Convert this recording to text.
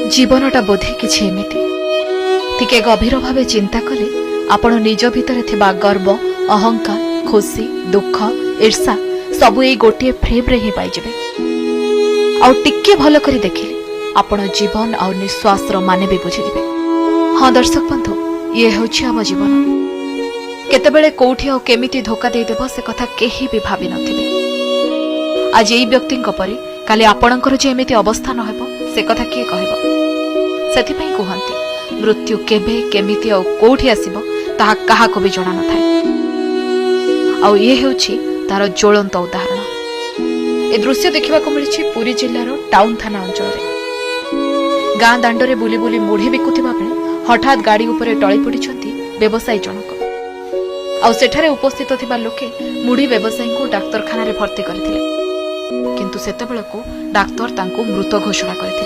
जीवनटा बोधे किछि एमिति टिके गभीर भावे चिंता कले आपण निज भितर थिबा गर्व अहंकार खुशी दुख ईर्षा सबु ए गोटे फ्रेम रे ही पाई जिवे आउ टिके भल करी देखिले आपण जीवन आउ निश्वास रो माने भी बुझी जिवे। हां दर्शक बंधु ये होछि हम जीवन केतेबेले कोठी आउ केमिति धोखा दे देबो से कथा केही भी भाबी नथिबे। आज एई व्यक्तिंक परि काली आपणकर जे एमिति अवस्था न हेबो से कथा किए कहबो। सेथिपई कहंती मृत्यु केबे केमिति आउ कोठी आसीबो ताहा काहाको भी जणा न थाए। आउ ये हेउछि तार ज्वलंत उदाहरण। ए दृश्य देखिबा को मिलिछि पुरी जिल्लार टाउन थाना अंचल रे। गां दांडरे बुली बुली मुढी बिकुथिबा बेले हठात गाड़ी उपरे टळी पडिछंती व्यवसायी जनक। आउ सेठारे उपस्थित थिबा लोके मुढी व्यवसायी को डाक्तरखाना रे भर्ती करथिले, किंतु सेतेबेलको डाक्तर तांको मृत घोषणा करथिले।